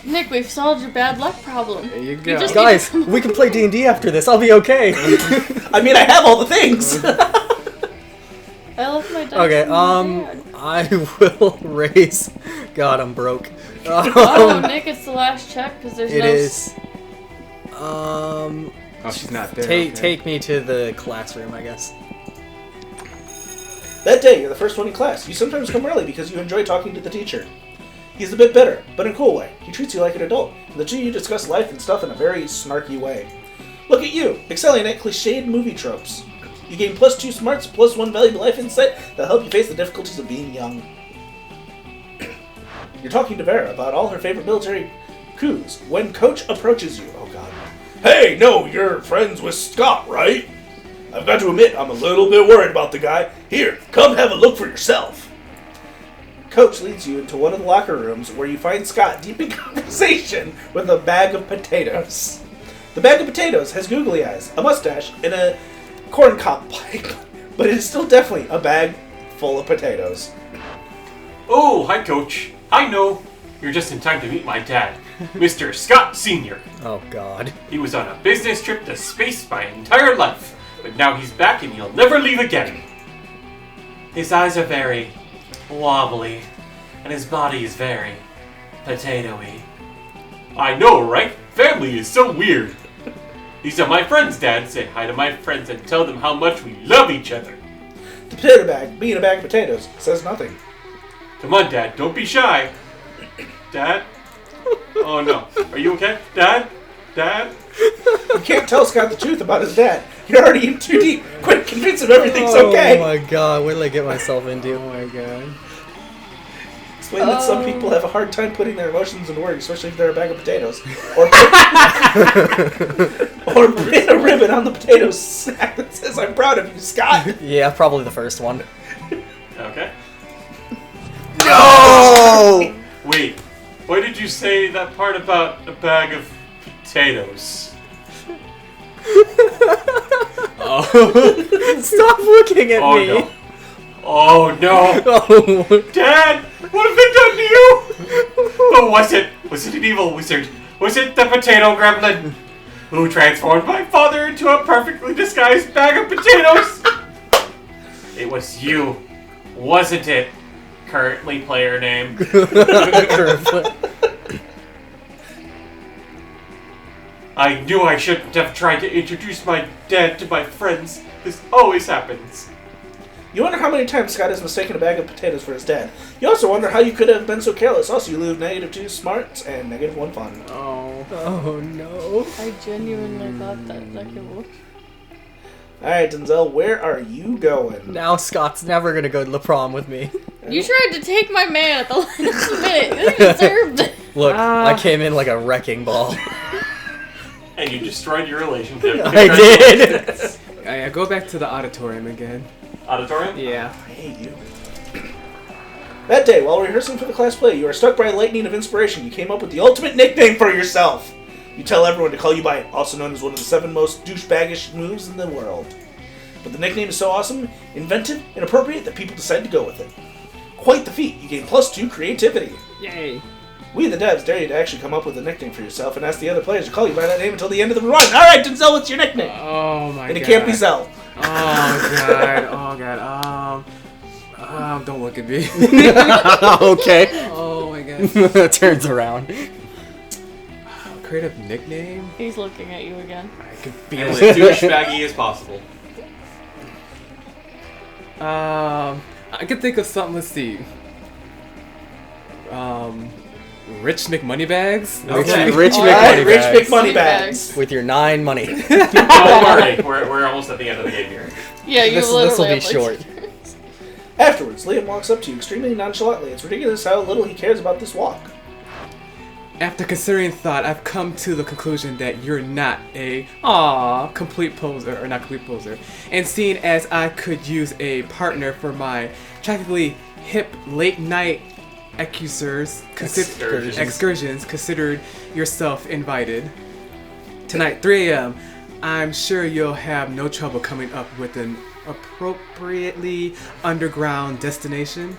Nick, we've solved your bad luck problem. There you go. Guys, we can play D&D after this. I'll be okay. I mean, I have all the things. I left my dice. Okay, in my bag. I will raise... God, I'm broke. Oh, Nick, it's the last check because there's It no... is... Oh, she's not there. Take me to the classroom, I guess. That day, you're the first one in class. You sometimes come early because you enjoy talking to the teacher. He's a bit bitter, but in a cool way. He treats you like an adult, and the two of you discuss life and stuff in a very snarky way. Look at you, excelling at cliched movie tropes. You gain +2 smarts, +1 valuable life insight that'll help you face the difficulties of being young. You're talking to Vera about all her favorite military coups when Coach approaches you. Oh god. Hey, no, you're friends with Scott, right? I've got to admit, I'm a little bit worried about the guy. Here, come have a look for yourself. Coach leads you into one of the locker rooms where you find Scott deep in conversation with a bag of potatoes. The bag of potatoes has googly eyes, a mustache, and a corncob pipe, but it is still definitely a bag full of potatoes. Oh, hi, Coach. I know. You're just in time to meet my dad, Mr. Scott Sr. Oh, God. He was on a business trip to space my entire life, but now he's back and he'll never leave again. His eyes are very wobbly, and his body is very potatoey. I know, right? Family is so weird. These are my friends, Dad. Say hi to my friends and tell them how much we love each other. The potato bag, being a bag of potatoes, says nothing. Come on, Dad. Don't be shy. Dad? Oh, no. Are you okay? Dad? Dad? You can't tell Scott the truth about his dad. You're already in too deep. Quick, convince him everything's okay. Oh, my God. What did I get myself into? Oh my god. Explain that some people have a hard time putting their emotions into words, especially if they're a bag of potatoes. Or or pin a ribbon on the potato sack that says, I'm proud of you, Scott. Yeah, probably the first one. Okay. No! Wait. Why did you say that part about a bag of potatoes? Oh. Stop looking at Oh, me. no. Oh, no. Oh. Dad! What have they done to you? Oh, was it? Was it an evil wizard? Was it the potato gremlin? Who transformed my father into a perfectly disguised bag of potatoes? It was you, wasn't it? Currently player name. I knew I shouldn't have tried to introduce my dad to my friends. This always happens. You wonder how many times Scott has mistaken a bag of potatoes for his dad. You also wonder how you could have been so careless. Also, you lose -2 smarts and -1 fun. Oh. Oh, no. I genuinely thought that could work. Alright, Denzel, where are you going? Now Scott's never gonna go to the prom with me. You tried to take my man at the last minute. You deserved it. Look, I came in like a wrecking ball. And you destroyed your relationship. I did. I go back to the auditorium again. Auditorium? Yeah. I hate you. That day, while rehearsing for the class play, you are struck by a lightning of inspiration. You came up with the ultimate nickname for yourself. You tell everyone to call you by it, also known as one of the 7 most douchebaggish moves in the world. But the nickname is so awesome, inventive, and appropriate that people decide to go with it. Quite the feat. You gain +2 creativity. Yay. We, the devs, dare you to actually come up with a nickname for yourself and ask the other players to call you by that name until the end of the run. Alright, Denzel, what's your nickname? Oh my god. And it can't be Zell. Oh god. Oh god. Don't look at me. Okay. Oh my god. Turns around. Creative nickname? He's looking at you again. I can And feel as it. douchebaggy as possible. I can think of something. Let's see. Rich McMoneybags. Okay. Rich Alright, McMoney Rich bags. McMoney bags. With your 9 money. Don't worry, we're almost at the end of the game here. Yeah, you This will literally be have, short. Afterwards, Liam walks up to you extremely nonchalantly. It's ridiculous how little he cares about this walk. After considering thought, I've come to the conclusion that you're not a complete poser, or not complete poser. And seeing as I could use a partner for my practically hip late night excursions, considered yourself invited. Tonight, 3 a.m., I'm sure you'll have no trouble coming up with an appropriately underground destination.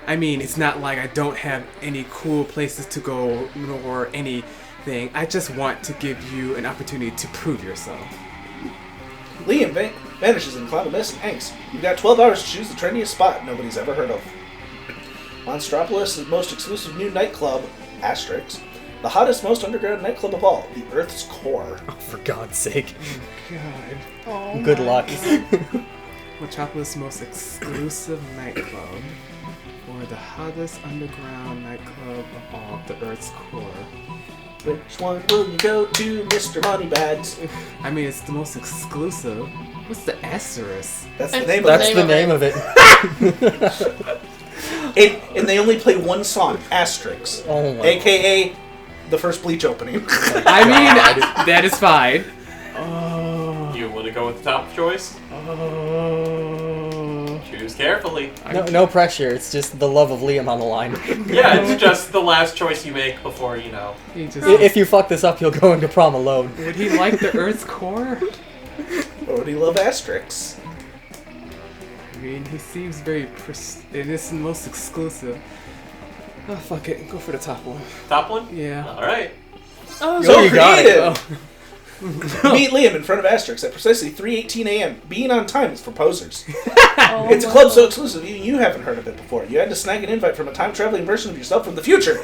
I mean, it's not like I don't have any cool places to go or anything. I just want to give you an opportunity to prove yourself. Liam vanishes in a cloud of mist and angst. You've got 12 hours to choose the trendiest spot nobody's ever heard of. Monstropolis is the most exclusive new nightclub, asterisk, the hottest, most underground nightclub of all, the Earth's core. Oh, for God's sake. God. Oh Good my luck. Metropolis' most exclusive nightclub, or the hottest underground nightclub of all, the Earth's core. Which one will you go to, Mr. Moneybags? I mean, it's the most exclusive. What's the asterisk? That's the It's name That's of the name of it. And they only play one song, Asterix, Oh my. a.k.a. the first Bleach opening. I mean, that is fine. Oh. You want to go with the top choice? Oh. Choose carefully. No pressure. It's just the love of Liam on the line. Yeah, it's just the last choice you make before, you know. He just, If you fuck this up, you'll go into prom alone. would he like the Earth's core? Or would he love Asterix? I mean, he seems very and it's the most exclusive. Oh, fuck it. Go for the top one. Top one? Yeah. Alright. Oh, So you got it. creative! Meet Liam in front of Asterix at precisely 3:18 a.m. Being on time is for posers. oh It's a my club so God. exclusive even you haven't heard of it before. You had to snag an invite from a time-traveling version of yourself from the future.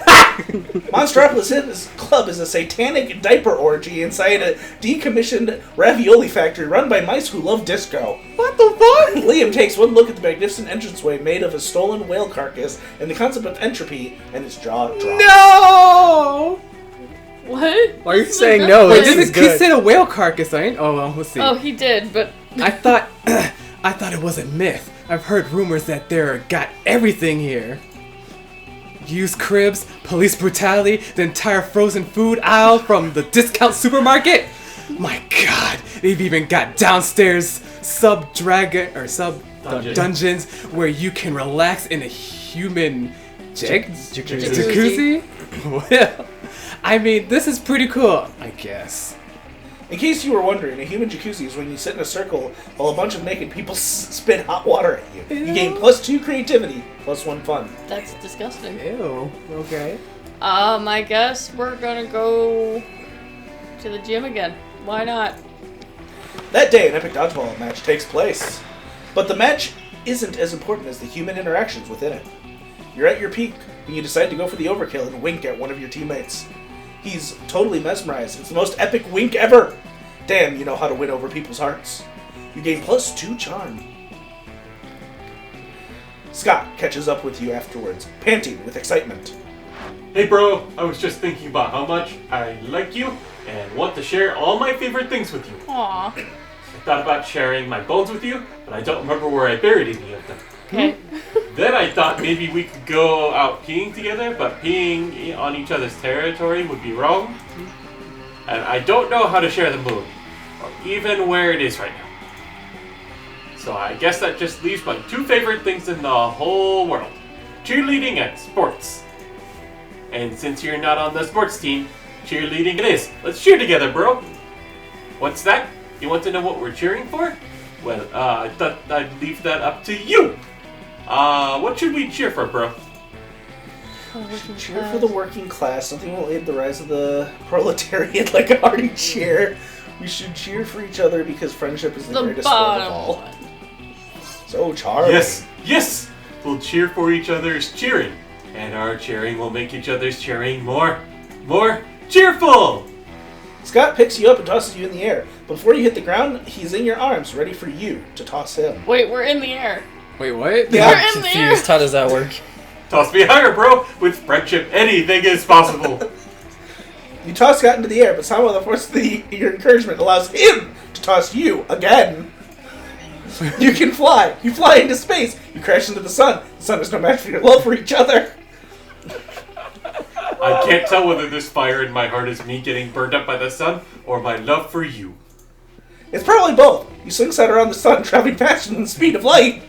Monstropolis Club is a satanic diaper orgy inside a decommissioned ravioli factory run by mice who love disco. What the fuck? Liam takes one look at the magnificent entranceway made of a stolen whale carcass and the concept of entropy, and his jaw drops. No! What? Why are you This is saying a no? good Wait, This one. is he good. said a whale carcass, ain't? Oh, well, let's see. Oh, he did, but I thought it was a myth. I've heard rumors that there got everything here. Used cribs, police brutality, the entire frozen food aisle from the discount supermarket. My God, they've even got downstairs dungeons where you can relax in a human jacuzzi. Well, I mean, this is pretty cool, I guess. In case you were wondering, a human jacuzzi is when you sit in a circle while a bunch of naked people spit hot water at you. You gain +2 creativity, +1 fun. that's disgusting. Ew. Okay. I guess we're gonna go to the gym again. Why not? That day, an epic dodgeball match takes place. But the match isn't as important as the human interactions within it. You're at your peak when you decide to go for the overkill and wink at one of your teammates. He's totally mesmerized. It's the most epic wink ever. Damn, you know how to win over people's hearts. You gain +2 charm. Scott catches up with you afterwards, panting with excitement. Hey bro, I was just thinking about how much I like you and want to share all my favorite things with you. Aw. I thought about sharing my bones with you, but I don't remember where I buried any of them. Okay. Then I thought maybe we could go out peeing together, but peeing on each other's territory would be wrong. And I don't know how to share the moon, or even where it is right now. So I guess that just leaves my two favorite things in the whole world. Cheerleading and sports. And since you're not on the sports team, cheerleading it is. Let's cheer together, bro. What's that? You want to know what we're cheering for? Well, I thought I'd leave that up to you. What should we cheer for, bro? Cheer for the working class. Something will aid the rise of the proletariat like a hearty cheer. We should cheer for each other because friendship is the The greatest sport of bottom all. one. So charming. Yes! We'll cheer for each other's cheering. And our cheering will make each other's cheering more cheerful! Scott picks you up and tosses you in the air. Before you hit the ground, he's in your arms, ready for you to toss him. Wait, we're in the air. Wait, what? Yeah. We're I'm in there. confused. How does that work? Toss me higher, bro! With friendship, anything is possible. You toss Scott into the air, but somehow the force of your encouragement allows him to toss you again. You can fly. You fly into space. You crash into the sun. The sun is no match for your love for each other. I can't tell whether this fire in my heart is me getting burned up by the sun or my love for you. It's probably both. You slingshot around the sun, traveling faster than the speed of light.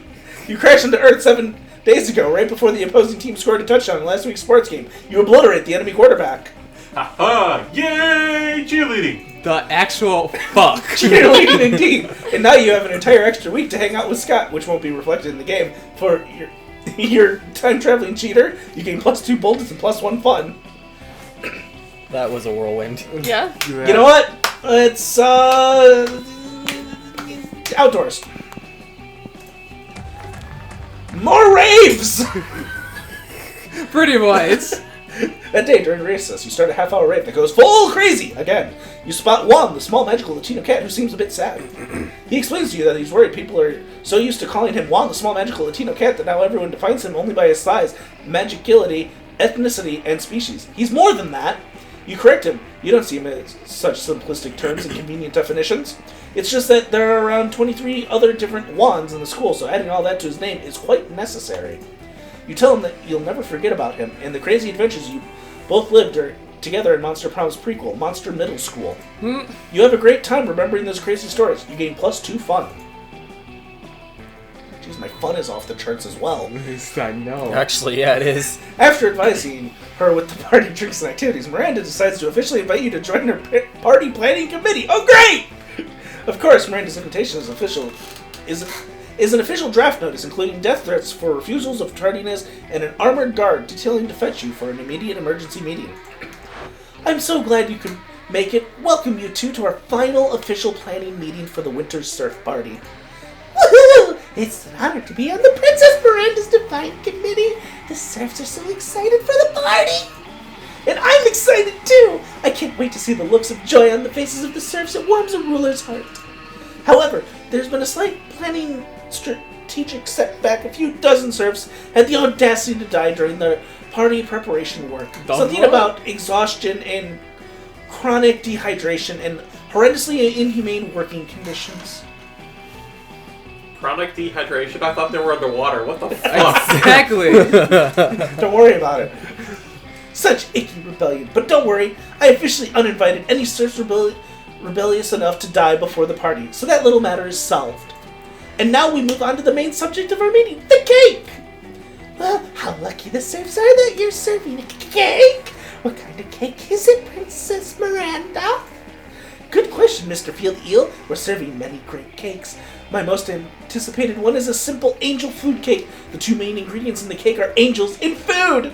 You crashed into Earth 7 days ago, right before the opposing team scored a touchdown in last week's sports game. You obliterate the enemy quarterback. Haha! Yay! Cheerleading! The actual fuck. Cheerleading indeed. And now you have an entire extra week to hang out with Scott, which won't be reflected in the game, for You're time-traveling cheater. You gain +2 boldness and +1 fun. That was a whirlwind. Yeah. You know what? It's, outdoors. More raves! Pretty much. That day during recess, you start a half-hour rave that goes full crazy again. You spot Juan, the small magical Latino cat, who seems a bit sad. He explains to you that he's worried people are so used to calling him Juan, the small magical Latino cat, that now everyone defines him only by his size, magicality, ethnicity, and species. He's more than that. You correct him. You don't see him as such simplistic terms and convenient definitions. It's just that there are around 23 other different Juans in the school, so adding all that to his name is quite necessary. You tell him that you'll never forget about him and the crazy adventures you both lived together in Monster Prom's prequel, Monster Middle School. You have a great time remembering those crazy stories. You gain +2 fun. Jeez, my fun is off the charts as well. I know. Actually, yeah, it is. After advising her with the party drinks and activities, Miranda decides to officially invite you to join her party planning committee. Oh, great! Of course, Miranda's invitation is an official draft notice, including death threats for refusals of tardiness and an armored guard detailing to fetch you for an immediate emergency meeting. I'm so glad you could make it. Welcome you two to our final official planning meeting for the Winter Surf Party. Woohoo! It's an honor to be on the Princess Miranda's Divine Committee. The Surfs are so excited for the party. And I'm excited too! I can't wait to see the looks of joy on the faces of the Surfs. It warms a ruler's heart. However, there's been a slight planning strategic setback. A few dozen Surfs had the audacity to die during their party preparation work. Something about exhaustion and chronic dehydration and horrendously inhumane working conditions. Chronic dehydration? I thought they were underwater. What the fuck? Exactly. Don't worry about it. Such icky rebellion. But don't worry, I officially uninvited any Surfs rebellious enough to die before the party, so that little matter is solved. And now we move on to the main subject of our meeting, the cake! Well, how lucky the Surfs are that you're serving a cake! What kind of cake is it, Princess Miranda? Good question, Mr. Field Eel. We're serving many great cakes. My most anticipated one is a simple angel food cake. The two main ingredients in the cake are angels and food!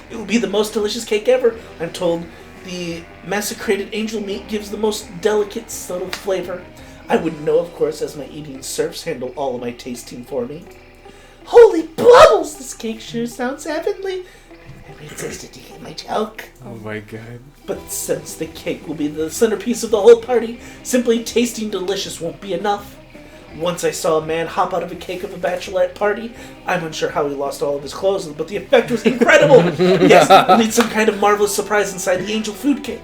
It will be the most delicious cake ever. I'm told the massacrated angel meat gives the most delicate, subtle flavor. I wouldn't know, of course, as my eating Surfs handle all of my tasting for me. Holy bubbles! This cake sure sounds heavenly. I resisted to get my joke. Oh my god. But since the cake will be the centerpiece of the whole party, simply tasting delicious won't be enough. Once I saw a man hop out of a cake of a bachelorette party. I'm unsure how he lost all of his clothes, but the effect was incredible. Yes, we'll need some kind of marvelous surprise inside the angel food cake.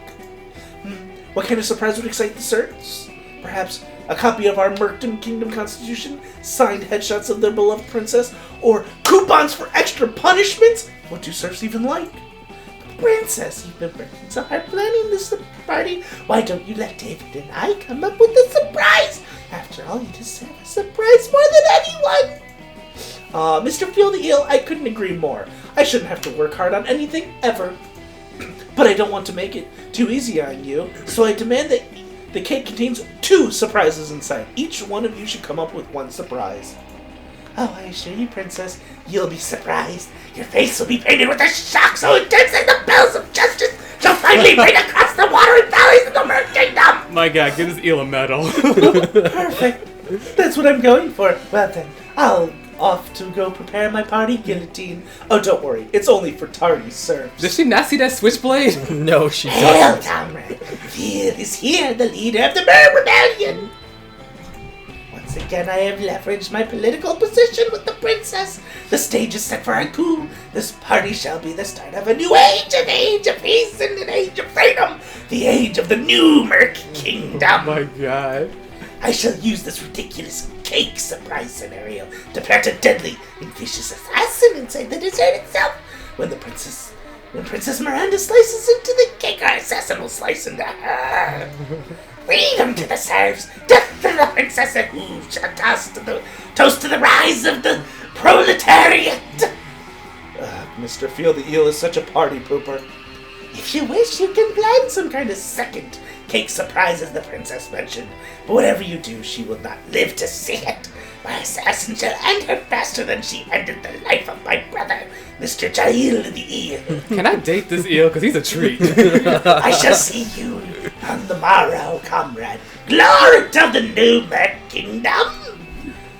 What kind of surprise would excite the Surfs? Perhaps a copy of our Merkton Kingdom Constitution, signed headshots of their beloved princess, or coupons for extra punishments? What do Surfs even like? Princess, you've been working so hard planning this party. Why don't you let David and I come up with a surprise? After all, you deserve a surprise more than anyone. Mr. Field Eel, I couldn't agree more. I shouldn't have to work hard on anything ever. But I don't want to make it too easy on you, so I demand that the cake contains 2 surprises inside. Each one of you should come up with 1 surprise. Oh, I assure you, Princess, you'll be surprised. Your face will be painted with a shock so intense that the bells of justice shall finally ring across the watery valleys of the Merc Kingdom. My god, give this eel a medal. Perfect. That's what I'm going for. Well then, I'll off to go prepare my party guillotine. Oh, don't worry. It's only for tardy Surfs. Does she not see that switchblade? No, she Hail, doesn't. comrade! Field is here, the leader of the Bird Rebellion! Once again, I have leveraged my political position with the princess. The stage is set for a coup. This party shall be the start of a new age, an age of peace and an age of freedom. The age of the new Merc Kingdom. Oh my god. I shall use this ridiculous cake surprise scenario to plant a deadly and vicious assassin inside the dessert itself. When Princess Miranda slices into the cake, our assassin will slice into her. Freedom to the Surfs, death to the princess, and who shall toast to the rise of the proletariat. Mr. Field the Eel is such a party pooper. If you wish, you can plan some kind of second cake surprise, as the princess mentioned. But whatever you do, she will not live to see it. My assassin shall end her faster than she ended the life of my brother, Mr. Jail the Eel. Can I date this eel? Because he's a treat. I shall see you on the morrow, comrade. Glory to the new Mad Kingdom!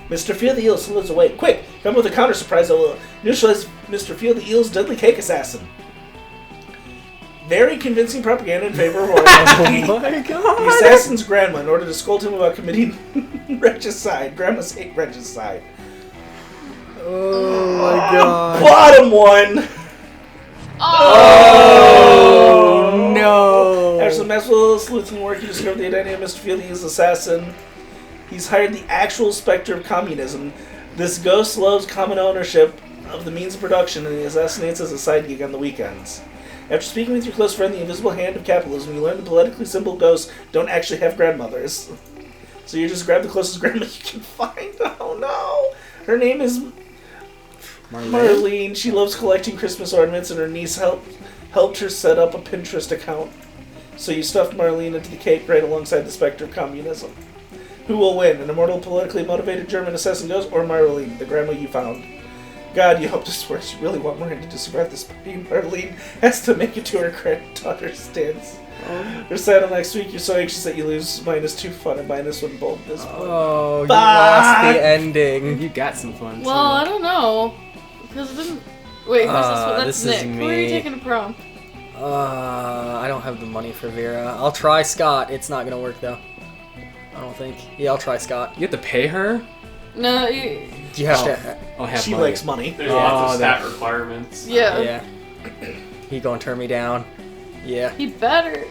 Mr. Feel the Eel slithers away. Quick, come with a counter surprise that will neutralize Mr. Feel the Eel's deadly cake assassin. Very convincing propaganda in favor of origami. Oh my god! The assassin's grandma, in order to scold him about committing regicide. Grandma's hate regicide. Oh my god. Bottom one! Oh no! After some masterful sleuthing work, you discovered the identity of Mr. Feel the Eel's assassin. He's hired the actual specter of communism. This ghost loves common ownership of the means of production, and he assassinates as a side gig on the weekends. After speaking with your close friend, the invisible hand of capitalism, you learn the politically simple ghosts don't actually have grandmothers. So you just grab the closest grandma you can find. Oh no! Her name is Marlene. She loves collecting Christmas ornaments, and her niece helped her set up a Pinterest account. So you stuffed Marlene into the cake right alongside the specter of communism. Who will win, an immortal, politically motivated German assassin ghost, or Marlene, the grandma you found? God, you hope this works. You really want Miranda to survive this party. Marlene has to make it to her granddaughter's dance. Recital next week. You're so anxious that you lose -2 fun and -1 bold at this point. Oh, you lost the ending. You got some fun. Well, I don't know. Because it didn't... Wait, who's this one? That's this is Nick. Who are you me. taking to prom? I don't have the money for Vera. I'll try Scott. It's not gonna work though. I don't think. Yeah, I'll try Scott. You have to pay her? No, You have to. I'll have She money. likes money. There's lots of that- stat requirements. yeah. Yeah. He gonna turn me down. Yeah. He better.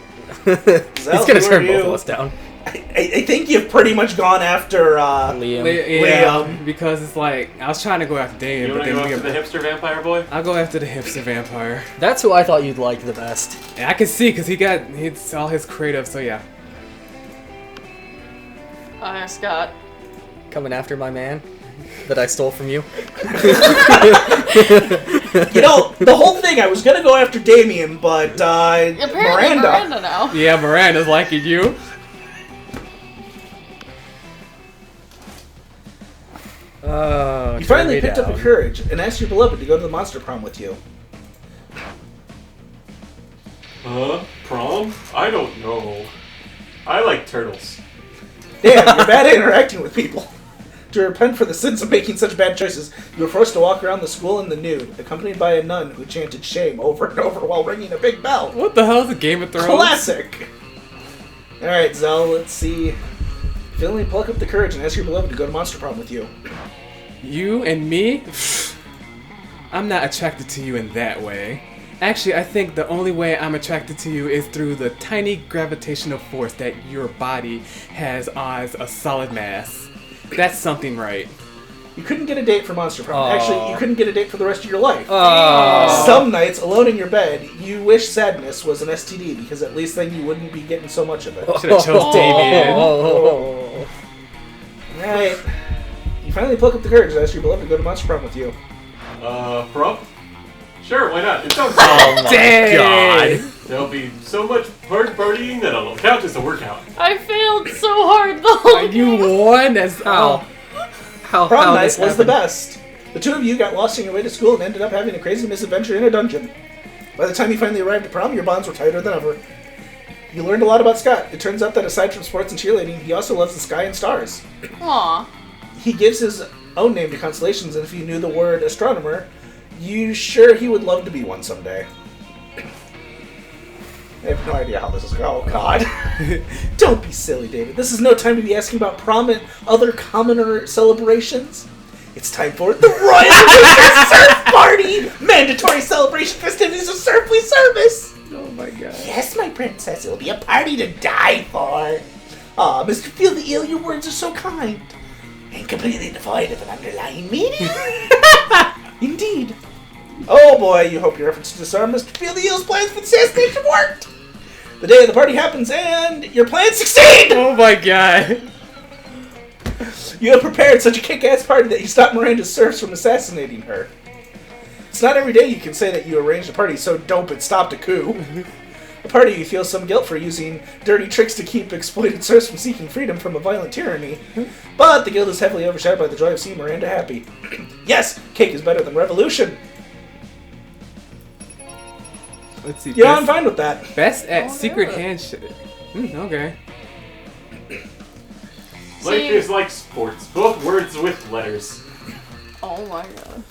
He's Zell, gonna who turn are both you? of us down. I think you've pretty much gone after, Liam. Yeah, because it's like, I was trying to go after Damien, You but want to then go after the Liam... hipster vampire boy? I'll go after the hipster vampire. That's who I thought you'd like the best. And I can see, because he's all his creative, so yeah. Scott. Coming after my man that I stole from you. You know, the whole thing, I was going to go after Damien, but Apparently Miranda now. Yeah, Miranda's liking you. Oh, You finally turn me picked up down. the courage and asked your beloved to go to the monster prom with you. Prom? I don't know. I like turtles. Damn, you're bad at interacting with people. To repent for the sins of making such bad choices, you were forced to walk around the school in the nude, accompanied by a nun who chanted shame over and over while ringing a big bell. What the hell is a Game of Thrones? Classic! Alright, Zell, let's see. Finally pluck up the courage and ask your beloved to go to monster prom with you. You and me? I'm not attracted to you in that way. Actually, I think the only way I'm attracted to you is through the tiny gravitational force that your body has as a solid mass. That's something right. You couldn't get a date for monster prom. Aw. Actually, you couldn't get a date for the rest of your life. Oh. Some nights, alone in your bed, you wish sadness was an STD because at least then you wouldn't be getting so much of it. Should have chose Damien. Oh. Alright. You finally pluck up the courage and ask your beloved to go to monster prom with you. Prom? Sure, why not? It sounds Oh my Dang. god. There'll be so much hard partying that it'll count as a workout. I failed so hard the whole Are you game. won? That's How? How Prom night this was the happened? best. The two of you got lost on your way to school and ended up having a crazy misadventure in a dungeon. By the time you finally arrived at prom, your bonds were tighter than ever. You learned a lot about Scott. It turns out that aside from sports and cheerleading, he also loves the sky and stars. Aw. He gives his own name to constellations, and if you knew the word astronomer, you sure he would love to be one someday. I have no idea how this is going. Oh, God. Don't be silly, David. This is no time to be asking about prom and other commoner celebrations. It's time for the Royal Winter Surf Party! Mandatory celebration festivities of surfly service! Oh my god. Yes, my princess, it'll be a party to die for. Aw, Mr. Feel the Eel, your words are so kind. And completely devoid of an underlying meaning. Indeed. Oh boy, you hope your efforts to disarm Mr. Feel the Eel's plans for the assassination worked. The day of the party happens and your plans succeed! Oh my god. You have prepared such a kick-ass party that you stopped Miranda's serfs from assassinating her. It's not every day you can say that you arranged a party so dope it stopped a coup. A part of you feels some guilt for using dirty tricks to keep exploited serfs from seeking freedom from a violent tyranny. But the guilt is heavily overshadowed by the joy of seeing Miranda happy. Yes, cake is better than revolution. Let's see. Yeah, I'm fine with that. Best at Oh, secret yeah. handshake. Okay. Life See- is like sports, both words with letters. Oh my god.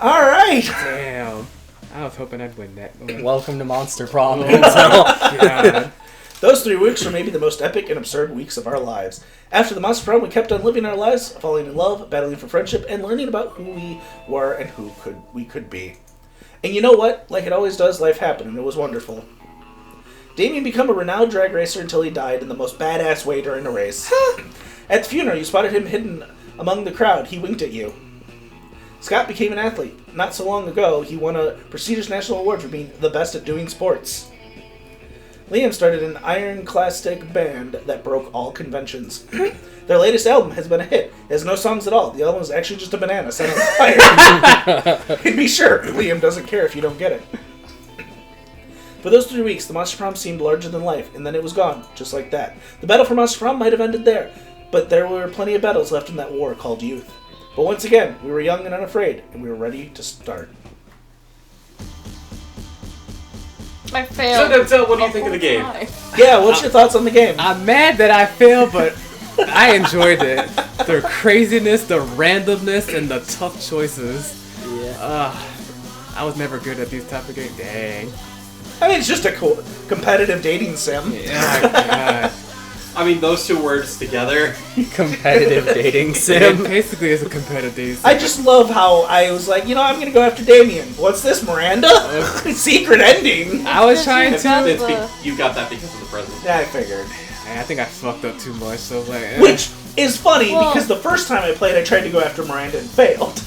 All right. Damn. I was hoping I'd win that. Oh, Welcome to Monster Prom. God. Those 3 weeks were maybe the most epic and absurd weeks of our lives. After the Monster Prom, we kept on living our lives, falling in love, battling for friendship, and learning about who we were and who we could be. And you know what? Like it always does, life happened, and it was wonderful. Damien became a renowned drag racer until he died in the most badass way during a race. At the funeral, you spotted him hidden among the crowd. He winked at you. Scott became an athlete. Not so long ago, he won a prestigious national award for being the best at doing sports. Liam started an ironclastic band that broke all conventions. Their latest album has been a hit. It has no songs at all. The album is actually just a banana set on fire. And be sure, Liam doesn't care if you don't get it. For those 3 weeks, the Monster Prom seemed larger than life, and then it was gone, just like that. The battle for Monster Prom might have ended there, but there were plenty of battles left in that war called youth. But once again, we were young and unafraid, and we were ready to start. I failed. So, what do you think of the game? Yeah, what's your thoughts on the game? I'm mad that I failed, but I enjoyed it. The craziness, the randomness, and the tough choices. Yeah. I was never good at these type of games. Dang. I mean, it's just a cool competitive dating sim. Yeah, God. I mean, those two words together. Competitive dating It sim. basically is a competitive. I just love how I was like, I'm gonna go after Damien. What's this, Miranda? Secret ending. I was trying It's, to. you got that because of the present. Yeah, I figured. I think I fucked up too much, so like. Which is funny Well- because the first time I played, I tried to go after Miranda and failed.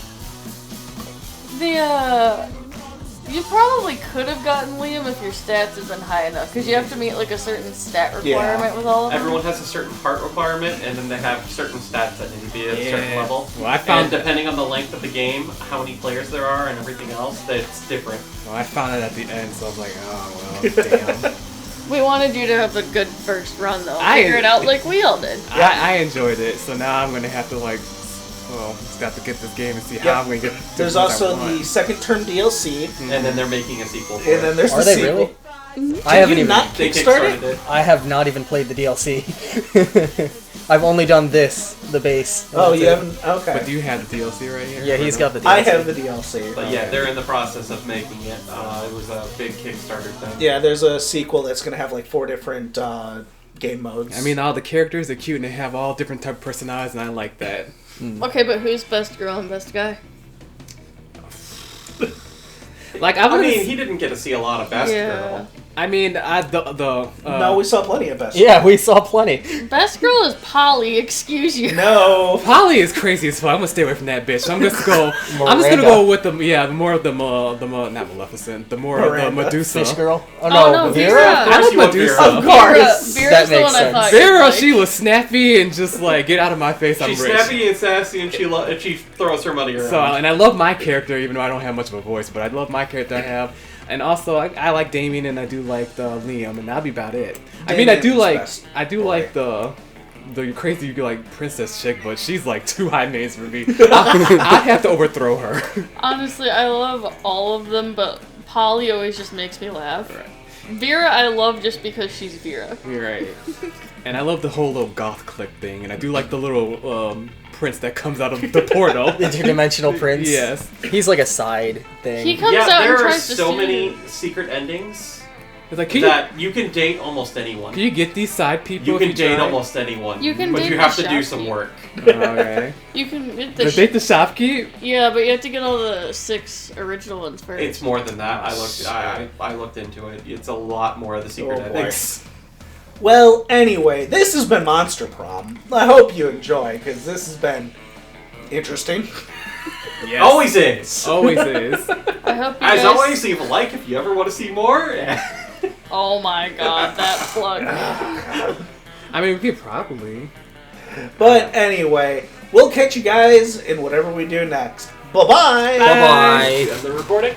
You probably could have gotten Liam if your stats had been high enough, because you have to meet like a certain stat requirement with all of them. Everyone has a certain heart requirement, and then they have certain stats that need to be at a certain Yeah. level. Well, I found- and depending on the length of the game, how many players there are, and everything else, that's different. Well, I found it at the end, so I was like, oh well, damn. We wanted you to have a good first run, though. I- Figure it out like we all did. I enjoyed it, so now I'm gonna have to just have to get this game and see Yeah. how I'm gonna get. There's what I also want. the second term DLC, And then they're making a sequel for and then it. there's Are the they sequel. really? Did I haven't you even. not They kickstarted kickstarted it. I have not even played the DLC. I've only done this, the base. and Oh, that's you it. haven't? Okay. But do you have the DLC right here? Yeah, he's got the DLC. I have the DLC. But yeah, they're in the process of making it. It was a big Kickstarter thing. Yeah, there's a sequel that's going to have like 4 different game modes. I mean, all the characters are cute and they have all different type of personalities, and I like that. Okay, but who's best girl and best guy? Like I mean, he didn't get to see a lot of Best Yeah. Girl. I mean, no, we saw plenty of best. Yeah, we saw plenty. Best girl is Polly, excuse you. No. Polly is crazy as fuck. I'm gonna stay away from that bitch. I'm just go. I'm just gonna Miranda. go with the more of the not Maleficent, the more of the Miranda. Medusa. Fish girl. Oh Oh, no, no, Vera. Vera. I like you want Medusa. Vera. Of course. Vera's That the makes one I sense. thought. you'd Vera, like. she was snappy and just like get out of my face. She's I'm rich. snappy and sassy, and she throws her money around. So and I love my character, even though I don't have much of a voice, but I love my character I have. And also, I like Damien and I do like the Liam, and that'll be about it. I mean, Damien's best boy. like the crazy like princess chick, but she's like too high maintenance for me. I'd have to overthrow her. Honestly, I love all of them, but Polly always just makes me laugh. Right. Vera, I love just because she's Vera. You're right. And I love the whole little goth click thing, and I do like the little prince that comes out of the portal. Interdimensional prince. Yes. He's like a side thing. He comes yeah, out and there are tries to so steal many you. secret endings It's like, that you can date almost anyone. can you get these side people? You if can date try? almost anyone. You can but date you the have to do some shopkeep. work. Okay. You can get the But date the shopkeep? yeah, but you have to get all the 6 original ones first. It's more than that. I looked into it. It's a lot more of the secret Oh, boy. endings. Well, anyway, this has been Monster Prom. I hope you enjoy, because this has been interesting. Yes. Always is. Always is. I hope you As guys... always, leave a like if you ever want to see more. Oh my god, that plug. I mean, we could probably. But anyway, we'll catch you guys in whatever we do next. Bye-bye! Bye bye. End the recording.